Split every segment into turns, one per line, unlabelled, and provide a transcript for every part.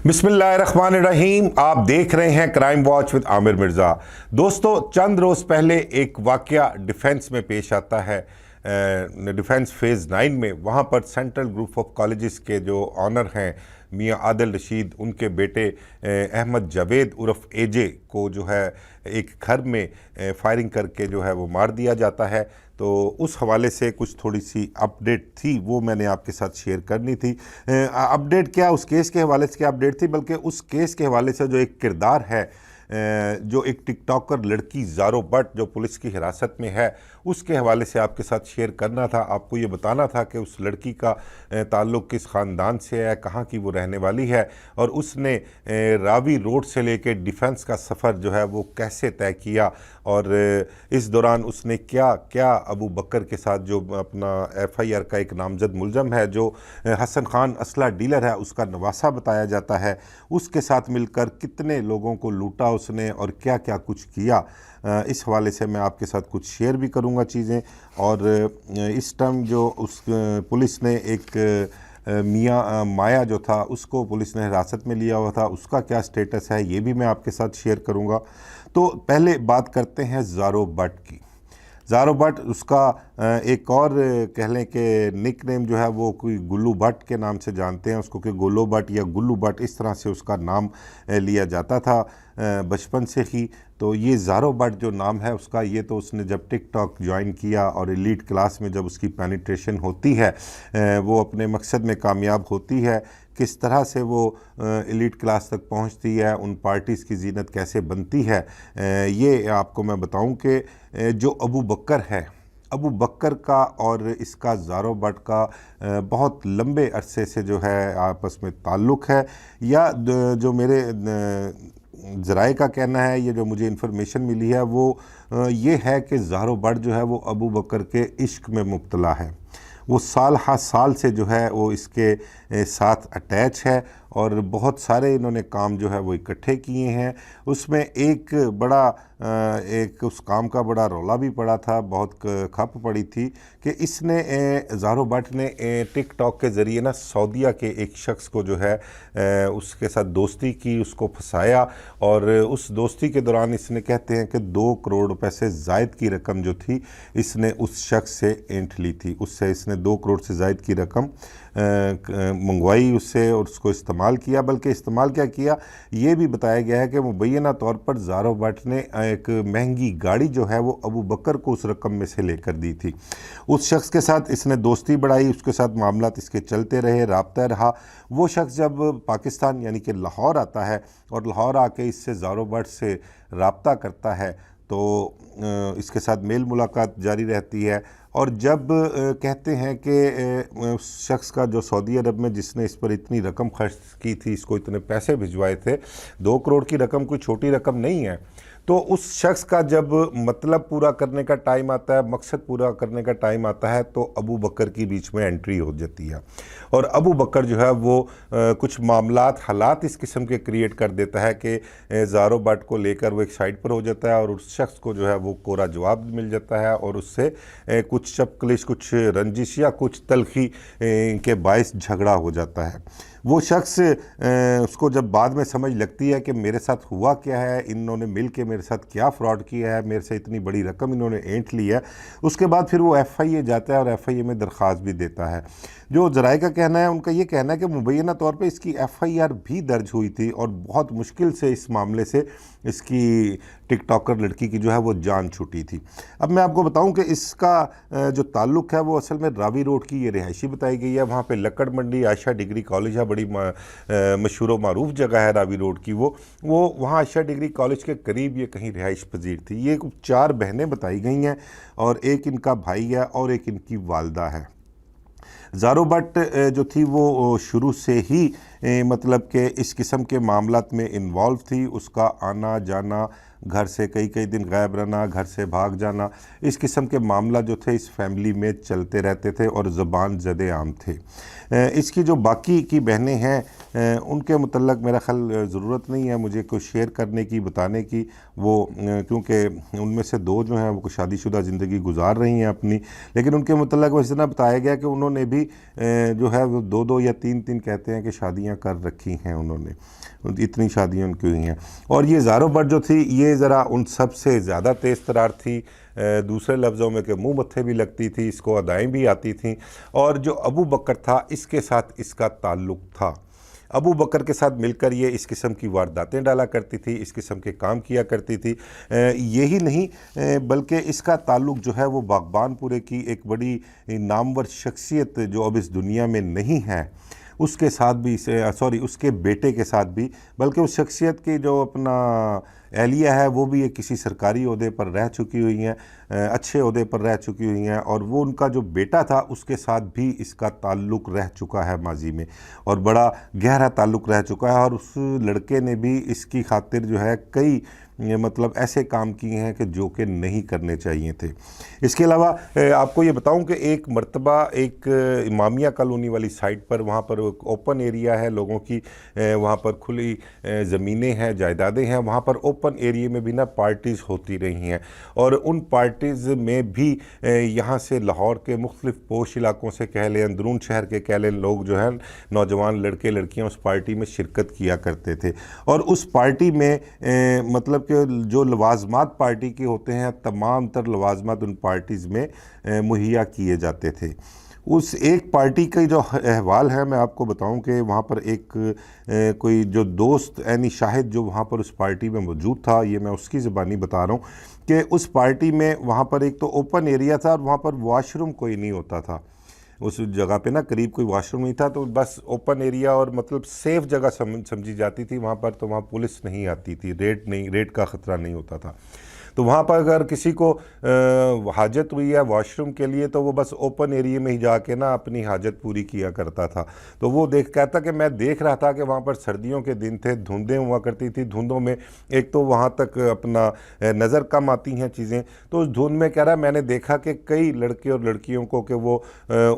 बिस्मिल्लाहिर्रहमानिर्रहीम। आप देख रहे हैं crime watch with Aamir Mirza. दोस्तों, चंद रोज़ पहले एक वाक़या डिफेंस में पेश आता है, डिफेंस फेज़ 9 में। वहाँ पर सेंट्रल ग्रुप ऑफ कॉलेजेस के जो ऑनर हैं मियाँ आदिल रशीद, उनके बेटे अहमद जावेद उर्फ एजे को जो है एक घर में फायरिंग करके जो है वो मार दिया जाता है। तो उस हवाले से कुछ थोड़ी सी अपडेट थी, वो मैंने आपके साथ शेयर करनी थी। अपडेट क्या उस केस के हवाले से क्या अपडेट थी, बल्कि उस केस के हवाले से जो एक किरदार है, जो एक टिकटॉकर लड़की ज़ारो बट जो पुलिस की हिरासत में है, उसके हवाले से आपके साथ शेयर करना था। आपको ये बताना था कि उस लड़की का ताल्लुक़ किस ख़ानदान से है, कहाँ की वो रहने वाली है, और उसने रावी रोड से लेकर डिफेंस का सफ़र जो है वो कैसे तय किया, और इस दौरान उसने क्या क्या अबू बकर के साथ, जो अपना FIR का एक नामजद मुलज़म है, जो हसन खान असला डीलर है, उसका नवासा बताया जाता है, उसके साथ मिलकर कितने लोगों को लूटा उसने और क्या क्या कुछ किया, इस हवाले से मैं आपके साथ कुछ शेयर भी करूंगा चीज़ें। और इस टाइम जो उस पुलिस ने एक मियाँ माया जो था उसको पुलिस ने हिरासत में लिया हुआ था, उसका क्या स्टेटस है ये भी मैं आपके साथ शेयर करूंगा। तो पहले बात करते हैं ज़ारो बट की। ज़ारो बट, उसका एक और कह लें कि निक नेम जो है वो कोई गुल्लू भट्ट के नाम से जानते हैं उसको, कि गोलो भट्ट या गुल्लू भट्ट, इस तरह से उसका नाम लिया जाता था बचपन से ही। तो ये ज़ारो बट जो नाम है उसका, ये तो उसने जब टिकटॉक ज्वाइन किया और एलीट क्लास में जब उसकी पेनिट्रेशन होती है, वो अपने मकसद में कामयाब होती है, किस तरह से वो एलीट क्लास तक पहुंचती है, उन पार्टीज़ की जीनत कैसे बनती है, ये आपको मैं बताऊं कि जो अबू बकर है, अबू बकर का और इसका ज़ारो बट का बहुत लंबे अरसे से जो है आपस में ताल्लुक़ है, या जो मेरे ज़राए का कहना है, ये जो मुझे इन्फॉर्मेशन मिली है वो ये है कि ज़ारो बट जो है वो अबू बकर के इश्क में मुब्तला है। वो साल हा साल से जो है वो इसके साथ अटैच है और बहुत सारे इन्होंने काम जो है वो इकट्ठे किए हैं। उसमें एक बड़ा एक उस काम का बड़ा रौला भी पड़ा था, बहुत खप पड़ी थी कि इसने ज़ारो बट ने टिकटॉक के ज़रिए ना सऊदीया के एक शख्स को जो है उसके साथ दोस्ती की, उसको फंसाया, और उस दोस्ती के दौरान इसने कहते हैं कि 2 करोड़ रुपए से ज़ायद की रकम जो थी इसने उस शख्स से ऐंठ ली थी। उससे इसने 2 करोड़ से ज़ायद की रकम मंगवाई उससे और उसको इस्तेमाल किया। बल्कि इस्तेमाल क्या किया, ये भी बताया गया है कि मुबैना तौर पर ज़ारो बट ने एक महंगी गाड़ी जो है वो अबू बकर को उस रकम में से लेकर दी थी। उस शख्स के साथ इसने दोस्ती बढ़ाई, उसके साथ मामलात इसके चलते रहे, राब्ता रहा। वो शख्स जब पाकिस्तान यानी कि लाहौर आता है और लाहौर आके इससे ज़ारो बट से राब्ता करता है, तो इसके साथ मेल मुलाकात जारी रहती है। और जब कहते हैं कि उस शख्स का जो सऊदी अरब में जिसने इस पर इतनी रकम खर्च की थी, इसको इतने पैसे भिजवाए थे, 2 करोड़ की रकम कोई छोटी रकम नहीं है। तो उस शख्स का जब मतलब पूरा करने का टाइम आता है, मकसद पूरा करने का टाइम आता है, तो अबू बकर की बीच में एंट्री हो जाती है और अबू बकर जो है वो कुछ मामलात हालात इस किस्म के क्रिएट कर देता है कि ज़ारो बट को लेकर वो एक साइड पर हो जाता है और उस शख्स को जो है वो कोरा जवाब मिल जाता है और उससे कुछ चपकलिश, कुछ रंजिश या कुछ तलखी के बायस झगड़ा हो जाता है। वो शख्स उसको जब बाद में समझ लगती है कि मेरे साथ हुआ क्या है, इन्होंने मिल के मेरे साथ क्या फ़्रॉड किया है, मेरे से इतनी बड़ी रकम इन्होंने ऐंठ ली है, उसके बाद फिर वो FIA जाता है और FIA में दरख्वास्त भी देता है। जो ज़राए का कहना है, उनका ये कहना है कि मुबैना तौर पे इसकी FIR भी दर्ज हुई थी और बहुत मुश्किल से इस मामले से इसकी टिकटॉकर लड़की की जो है वो जान छूटी थी। अब मैं आपको बताऊं कि इसका जो ताल्लुक़ है वो असल में रावी रोड की ये रिहायशी बताई गई है। वहाँ पे लक्कड़ मंडी आयशा डिग्री कॉलेज है, बड़ी मशहूर व मारूफ जगह है रावी रोड की। वो वहाँ आयशा डिग्री कॉलेज के करीब ये कहीं रिहाइश पजीर थी। ये 4 बहनें बताई गई हैं और एक इनका भाई है और एक इनकी वालदा है। ज़ारो बट जो थी वो शुरू से ही मतलब कि इस किस्म के मामलात में इन्वॉल्व थी। उसका आना जाना, घर से कई कई दिन गायब रहना, घर से भाग जाना, इस किस्म के मामला जो थे इस फैमिली में चलते रहते थे और ज़बान ज़दे आम थे। इसकी जो बाकी की बहनें हैं उनके मुतल्लक मेरा ख्याल ज़रूरत नहीं है मुझे कुछ शेयर करने की, बताने की, वो क्योंकि उनमें से 2 जो हैं वो शादीशुदा ज़िंदगी गुजार रही हैं अपनी, लेकिन उनके मुतल्लक वैसे ना बताया गया कि उन्होंने भी जो है वो 2-2 या 3-3 कहते हैं कि शादियाँ शादियां कर रखी हैं उन्होंने, इतनी शादियां उनकी हुई हैं। और ये ज़ारो बट जो थी ये ज़रा उन सब से ज़्यादा तेज़ तरार थी, दूसरे लफ्ज़ों में कि मुंह मत्थे भी लगती थी, इसको अदाएँ भी आती थीं। और जो अबू बकर था इसके साथ इसका ताल्लुक़ था। अबू बकर के साथ मिलकर ये इस किस्म की वारदातें डाला करती थी, इस किस्म के काम किया करती थी। यही नहीं बल्कि इसका ताल्लुक़ जो है वो बागबानपुरे की एक बड़ी नामवर शख्सियत जो अब इस दुनिया में नहीं है उसके साथ भी, उसके बेटे के साथ भी, बल्कि उस शख्सियत की जो अपना एहलिया है वो भी एक किसी सरकारी ओहदे पर रह चुकी हुई हैं, अच्छे ओहदे पर रह चुकी हुई हैं। और वो उनका जो बेटा था उसके साथ भी इसका ताल्लुक़ रह चुका है माजी में, और बड़ा गहरा ताल्लुक़ रह चुका है। और उस लड़के ने भी इसकी खातिर जो है कई मतलब ऐसे काम किए हैं कि जो कि नहीं करने चाहिए थे। इसके अलावा आपको ये बताऊं कि एक मर्तबा एक इमामिया कॉलोनी वाली साइट पर, वहाँ पर एक ओपन एरिया है लोगों की, वहाँ पर खुली ज़मीनें हैं, जायदादें हैं, वहाँ पर ओपन एरिया में भी ना पार्टीज़ होती रही हैं। और उन पार्टीज़ में भी यहाँ से लाहौर के मुख्तलिफ पोश इलाकों से कह लें, अंदरून शहर के कह लें, लोग जो है नौजवान लड़के लड़कियाँ उस पार्टी में शिरकत किया करते थे। और उस पार्टी में मतलब कि जो लवाजमात पार्टी के होते हैं तमाम तर लवाजमात उन पार्टीज़ में मुहैया किए जाते थे। उस एक पार्टी का जो अहवाल है मैं आपको बताऊं कि वहाँ पर एक कोई जो दोस्त यानी शाहिद जो वहाँ पर उस पार्टी में मौजूद था, ये मैं उसकी ज़बानी बता रहा हूँ कि उस पार्टी में वहाँ पर एक तो ओपन एरिया था और वहाँ पर वॉशरूम कोई नहीं होता था। उस जगह पे ना करीब कोई वॉशरूम नहीं था, तो बस ओपन एरिया और मतलब सेफ़ जगह समझी जाती थी वहाँ पर। तो वहाँ पुलिस नहीं आती थी, रेड का ख़तरा नहीं होता था। तो वहाँ पर अगर किसी को हाजत हुई है वॉशरूम के लिए तो वो बस ओपन एरिया में ही जाके ना अपनी हाजत पूरी किया करता था। तो वो कहता कि मैं देख रहा था कि वहाँ पर सर्दियों के दिन थे, धुंधें हुआ करती थी, धुंधों में एक तो वहाँ तक अपना नज़र कम आती हैं चीज़ें। तो उस धुंध में कह रहा मैंने देखा कि कई लड़के और लड़कियों को कि वो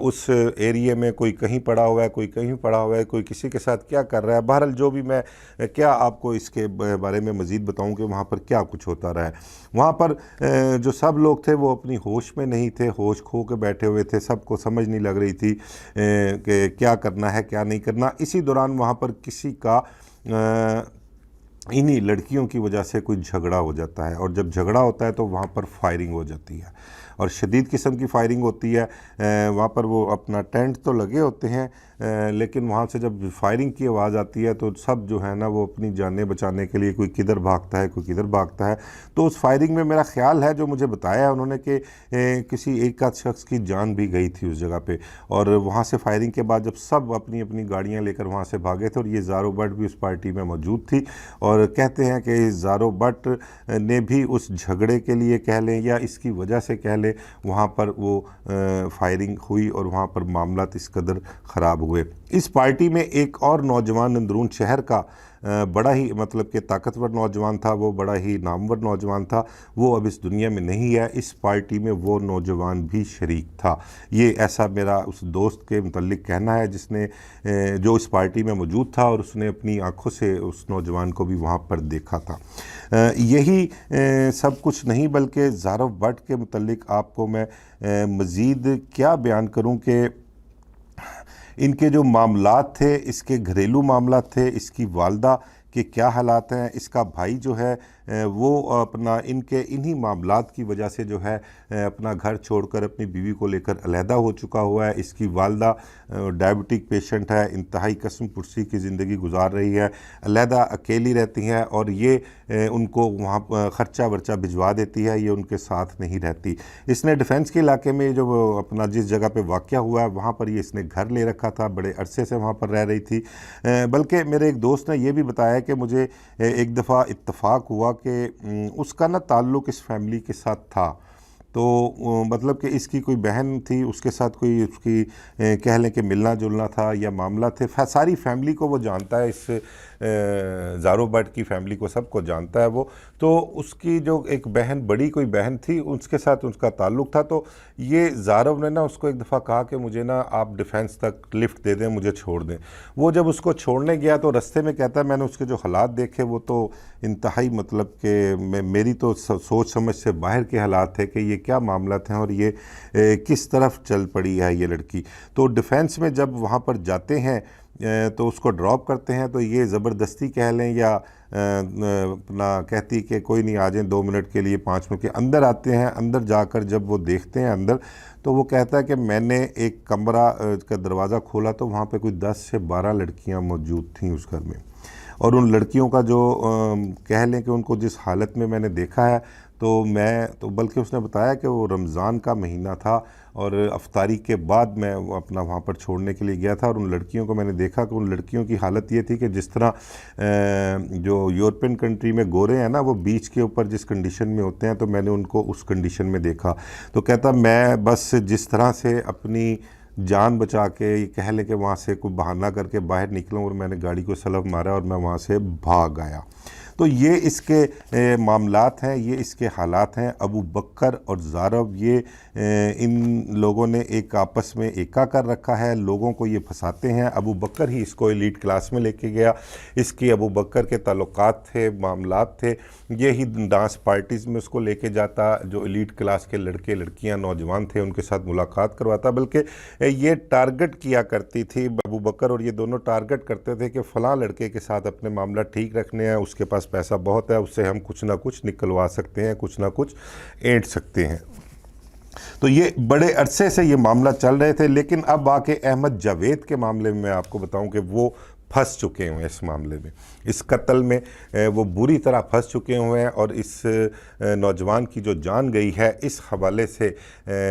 उस एरिए में कोई कहीं पड़ा हुआ है, कोई कहीं पड़ा हुआ है, कोई किसी के साथ क्या कर रहा है। बहरहाल जो भी मैं क्या आपको इसके बारे में मज़ीद बताऊँ कि वहाँ पर क्या कुछ होता रहा है। वहाँ पर जो सब लोग थे वो अपनी होश में नहीं थे, होश खो के बैठे हुए थे, सबको समझ नहीं लग रही थी कि क्या करना है क्या नहीं करना। इसी दौरान वहाँ पर किसी का इन्हीं लड़कियों की वजह से कोई झगड़ा हो जाता है, और जब झगड़ा होता है तो वहाँ पर फायरिंग हो जाती है और शदीद किस्म की फायरिंग होती है। वहाँ पर वो अपना टेंट तो लगे होते हैं लेकिन वहाँ से जब फायरिंग की आवाज़ आती है तो सब जो है ना वो अपनी जानें बचाने के लिए कोई किधर भागता है, कोई किधर भागता है। तो उस फायरिंग में मेरा ख्याल है जो मुझे बताया उन्होंने कि किसी एक आध शख्स की जान भी गई थी उस जगह पे। और वहाँ से फायरिंग के बाद जब सब अपनी अपनी गाड़ियाँ लेकर वहाँ से भागे थे, और ये ज़ारो बट भी उस पार्टी में मौजूद थी। और कहते हैं कि ज़ारो बट ने भी उस झगड़े के लिए कह लें या इसकी वजह से कह लें वहाँ पर वो फायरिंग हुई और वहाँ पर मामला इस कदर ख़राब हुए। इस पार्टी में एक और नौजवान अंदरून शहर का बड़ा ही मतलब कि ताकतवर नौजवान था, वो बड़ा ही नामवर नौजवान था, वो अब इस दुनिया में नहीं है। इस पार्टी में वो नौजवान भी शरीक था। ये ऐसा मेरा उस दोस्त के मुतल्लिक कहना है जिसने जो इस पार्टी में मौजूद था और उसने अपनी आंखों से उस नौजवान को भी वहाँ पर देखा था। यही सब कुछ नहीं बल्कि ज़ारो बट के मुतल्लिक आपको मैं मज़ीद क्या बयान करूँ कि इनके जो मामलात थे, इसके घरेलू मामलात थे, इसकी वालदा के क्या हालात हैं, इसका भाई जो है वो अपना इनके इन्हीं मामलात की वजह से जो है अपना घर छोड़कर अपनी बीवी को लेकर अलहदा हो चुका हुआ है। इसकी वालदा डायबिटिक पेशेंट है, इंतहाई कसम पुरसी की ज़िंदगी गुजार रही है, अलहदा अकेली रहती हैं और ये उनको वहाँ ख़र्चा वर्चा भिजवा देती है, ये उनके साथ नहीं रहती। इसने डिफेंस के इलाके में जो अपना जिस जगह पे वाक़या हुआ है वहाँ पर ये इसने घर ले रखा था, बड़े अरसे से वहाँ पर रह रही थी। बल्कि मेरे एक दोस्त ने यह भी बताया कि मुझे एक दफ़ा इत्तफ़ाक़ हुआ कि उसका ना ताल्लुक़ इस फैमिली के साथ था। तो मतलब कि इसकी कोई बहन थी, उसके साथ कोई उसकी कह लें कि मिलना जुलना था या मामला थे। सारी फैमिली को वो जानता है, इस ज़ारो बट की फैमिली को सबको जानता है वो। तो उसकी जो एक बहन, बड़ी कोई बहन थी, उसके साथ उसका ताल्लुक़ था। तो ये ज़ारो ने ना उसको एक दफ़ा कहा कि मुझे ना आप डिफेंस तक लिफ्ट दे दें, मुझे छोड़ दें। वो जब उसको छोड़ने गया तो रास्ते में कहता है मैंने उसके जो हालात देखे वो तो इंतहाई मतलब कि मेरी तो सोच समझ से बाहर के हालात थे कि ये क्या मामला हैं और ये किस तरफ चल पड़ी है ये लड़की। तो डिफेंस में जब वहाँ पर जाते हैं तो उसको ड्रॉप करते हैं। तो ये ज़बरदस्ती कह लें या अपना कहती कि कोई नहीं, आ जाएं 2 मिनट के लिए, 5 मिनट के अंदर आते हैं। अंदर जाकर जब वो देखते हैं अंदर, तो वो कहता है कि मैंने एक कमरा का दरवाज़ा खोला तो वहाँ पे कोई 10 से 12 लड़कियाँ मौजूद थीं उस घर में। और उन लड़कियों का जो कह लें कि उनको जिस हालत में मैंने देखा है, तो बल्कि उसने बताया कि वो रमज़ान का महीना था और अफ्तारी के बाद मैं वो अपना वहाँ पर छोड़ने के लिए गया था। और उन लड़कियों को मैंने देखा कि उन लड़कियों की हालत ये थी कि जिस तरह जो यूरोपियन कंट्री में गोरे हैं ना, वो बीच के ऊपर जिस कंडीशन में होते हैं, तो मैंने उनको उस कंडीशन में देखा। तो कहता मैं बस जिस तरह से अपनी जान बचा के, ये कह लें कि वहाँ से कोई बहाना करके बाहर निकलूँ, और मैंने गाड़ी को सलफ मारा और मैं वहाँ से भाग आया। तो ये इसके मामलात हैं, ये इसके हालात हैं। अबू बकर और ज़ारब, ये इन लोगों ने एक आपस में एका कर रखा है, लोगों को ये फंसाते हैं। अबू बकर ही इसको एलीट क्लास में लेके गया, इसकी अबू बकर के ताल्लुकात थे, मामलात थे। ये ही डांस पार्टीज़ में उसको लेके जाता, जो एलीट क्लास के लड़के लड़कियां नौजवान थे उनके साथ मुलाकात करवाता। बल्कि ये टारगेट किया करती थी, अबू बकर और ये दोनों टारगेट करते थे कि फ़लाँ लड़के के साथ अपने मामला ठीक रखने हैं, उसके पास पैसा बहुत है, उससे हम कुछ ना कुछ निकलवा सकते हैं, कुछ ना कुछ ऐंठ सकते हैं। तो ये बड़े अरसे से ये मामला चल रहे थे। लेकिन अब आके अहमद जावेद के मामले में मैं आपको बताऊं कि वो फंस चुके हुए हैं इस मामले में, इस कत्ल में वो बुरी तरह फंस चुके हुए हैं। और इस नौजवान की जो जान गई है, इस हवाले से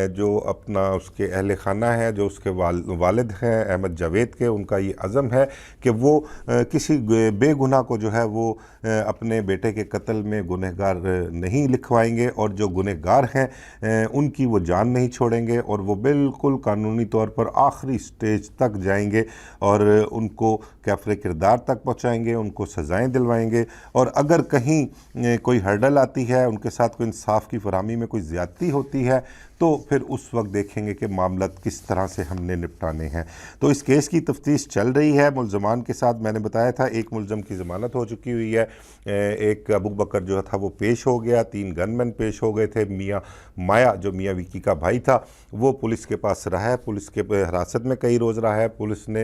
जो अपना उसके अहल खाना है, जो उसके वालिद हैं अहमद जावेद के, उनका ये अज़म है कि वो किसी बेगुनाह को जो है वो अपने बेटे के कत्ल में गुनहगार नहीं लिखवाएंगे, और जो गुनहगार हैं उनकी वो जान नहीं छोड़ेंगे, और वो बिल्कुल कानूनी तौर पर आखिरी स्टेज तक जाएंगे और उनको कैफ़रे किरदार तक पहुँचाएँगे, उनको सज़ाएँ दिलवाएँगे। और अगर कहीं कोई हर्डल आती है, उनके साथ कोई इंसाफ की फरहमी में कोई ज़्यादती होती है, तो फिर उस वक्त देखेंगे कि मामला किस तरह से हमने निपटाने हैं। तो इस केस की तफ्तीश चल रही है। मुल्ज़मान के साथ मैंने बताया था, एक मुल्ज़म की ज़मानत हो चुकी हुई है, एक अबू बकर जो था वो पेश हो गया, 3 गनमैन पेश हो गए थे। मियाँ माया जो मियाँ विक्की का भाई था, वो पुलिस के पास रहा है, पुलिस के हिरासत में कई रोज़ रहा है। पुलिस ने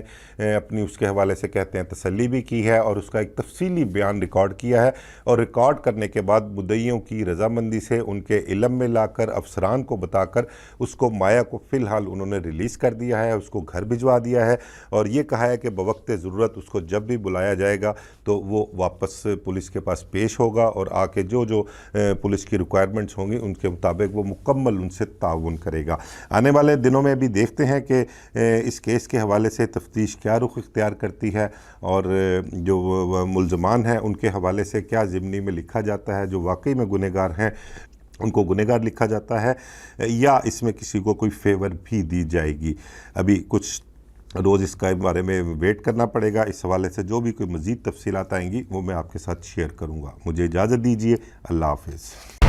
अपनी उसके हवाले से कहते हैं तसल्ली भी की है, और उसका एक तफसीली बयान रिकॉर्ड किया है। और रिकॉर्ड करने के बाद मुद्दइयों की रजामंदी से उनके इल्म में लाकर अफसरान को बताकर उसको माया को फ़िलहाल उन्होंने रिलीज़ कर दिया है, उसको घर भिजवा दिया है। और ये कहा है कि बवक्त ज़रूरत उसको जब भी बुलाया जाएगा तो वो वापस पुलिस के पास पेश होगा, और आके जो जो पुलिस की रिक्वायरमेंट्स होंगी उनके मुताबिक वो मुकम्मल उनसे ताउन करेगा। आने वाले दिनों में भी देखते हैं कि इस केस के हवाले से तफ्तीश क्या रुख इख्तियार करती है, और जो मुल्ज़मान हैं उनके हवाले से क्या ज़िम्नी में लिखा जाता है, जो वाकई में गुनहगार हैं उनको गुनहगार लिखा जाता है, या इसमें किसी को कोई फेवर भी दी जाएगी। अभी कुछ रोज़ इसके बारे में वेट करना पड़ेगा। इस हवाले से जो भी कोई मज़ीद तफसीलात आएंगी वो मैं आपके साथ शेयर करूँगा। मुझे इजाज़त दीजिए। अल्लाह हाफ़िज़।